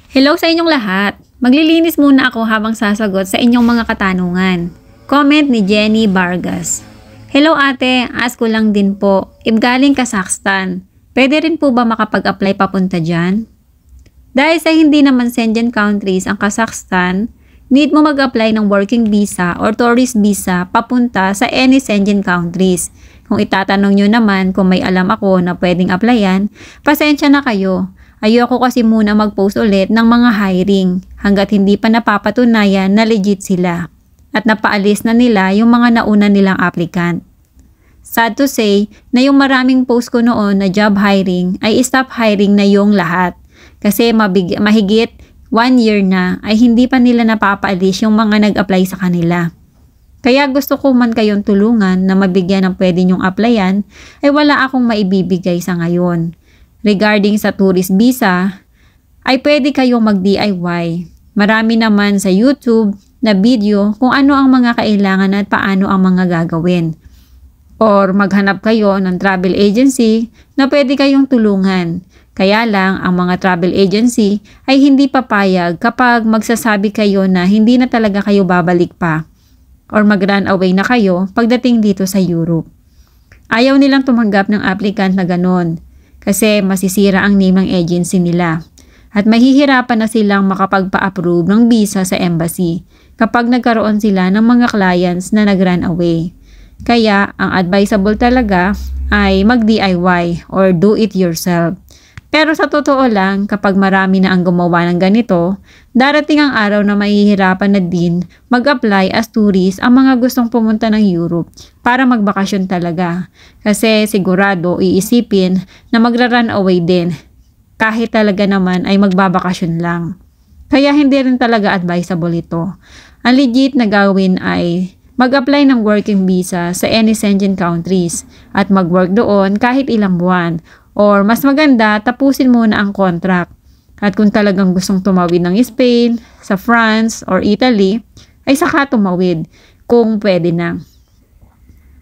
Hello sa inyong lahat! Maglilinis muna ako habang sasagot sa inyong mga katanungan. Comment ni Jenny Vargas. Hello ate, ask ko lang din po. If galing Kazakhstan, pwede rin po ba makapag-apply papunta dyan? Dahil sa hindi naman Schengen countries ang Kazakhstan, need mo mag-apply ng working visa or tourist visa papunta sa any Schengen countries. Kung itatanong nyo naman kung may alam ako na pwedeng applyan, pasensya na kayo. Ayoko kasi muna mag-post ulit ng mga hiring hanggat hindi pa napapatunayan na legit sila at napaalis na nila yung mga nauna nilang applicant. Sad to say na yung maraming post ko noon na job hiring ay stop hiring na yung lahat kasi mahigit 1 year na ay hindi pa nila napapaalis yung mga nag-apply sa kanila. Kaya gusto ko man kayong tulungan na mabigyan ng pwede nyong applyan ay wala akong maibibigay sa ngayon. Regarding sa tourist visa, ay pwede kayong mag-DIY. Marami naman sa YouTube na video kung ano ang mga kailangan at paano ang mga gagawin. Or maghanap kayo ng travel agency na pwede kayong tulungan. Kaya lang ang mga travel agency ay hindi papayag kapag magsasabi kayo na hindi na talaga kayo babalik pa. Or mag-run away na kayo pagdating dito sa Europe. Ayaw nilang tumanggap ng applicant na ganon. Kasi masisira ang name ng agency nila at mahihirapan na silang makapagpa-approve ng visa sa embassy kapag nagkaroon sila ng mga clients na nag-run away. Kaya ang advisable talaga ay mag-DIY or do it yourself. Pero sa totoo lang, kapag marami na ang gumawa ng ganito, darating ang araw na mahihirapan na din mag-apply as tourist ang mga gustong pumunta ng Europe para magbakasyon talaga. Kasi sigurado iisipin na magra-run away din kahit talaga naman ay magbabakasyon lang. Kaya hindi rin talaga advisable ito. Ang legit na gawin ay mag-apply ng working visa sa any Schengen countries at mag-work doon kahit ilang buwan. Or mas maganda, tapusin muna ang contract. At kung talagang gustong tumawid ng Spain, sa France, or Italy, ay saka tumawid kung pwede na.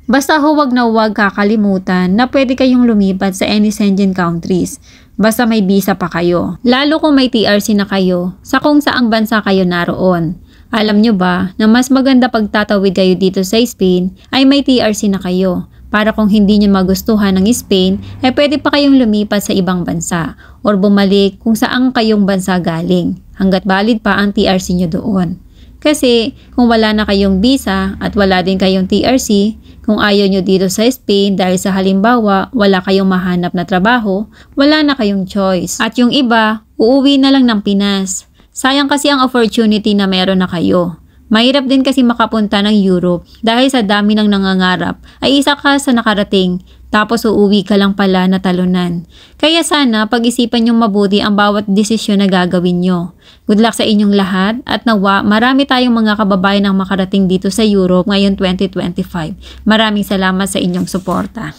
Basta huwag na huwag kakalimutan na pwede kayong lumipat sa any Schengen countries. Basta may visa pa kayo. Lalo kung may TRC na kayo sa kung saang bansa kayo naroon. Alam nyo ba na mas maganda pagtatawid kayo dito sa Spain ay may TRC na kayo. Para kung hindi nyo magustuhan ng Spain, ay pwede pa kayong lumipat sa ibang bansa or bumalik kung saan kayong bansa galing hanggat valid pa ang TRC nyo doon. Kasi kung wala na kayong visa at wala din kayong TRC, kung ayaw nyo dito sa Spain dahil sa halimbawa wala kayong mahanap na trabaho, wala na kayong choice. At yung iba, uuwi na lang ng Pinas. Sayang kasi ang opportunity na meron na kayo. Mahirap din kasi makapunta ng Europe dahil sa dami ng nangangarap ay isa ka sa nakarating tapos uuwi ka lang pala na talunan. Kaya sana pag-isipan niyong mabuti ang bawat desisyon na gagawin nyo. Good luck sa inyong lahat at nawa marami tayong mga kababayan ang makarating dito sa Europe ngayon 2025. Maraming salamat sa inyong suporta.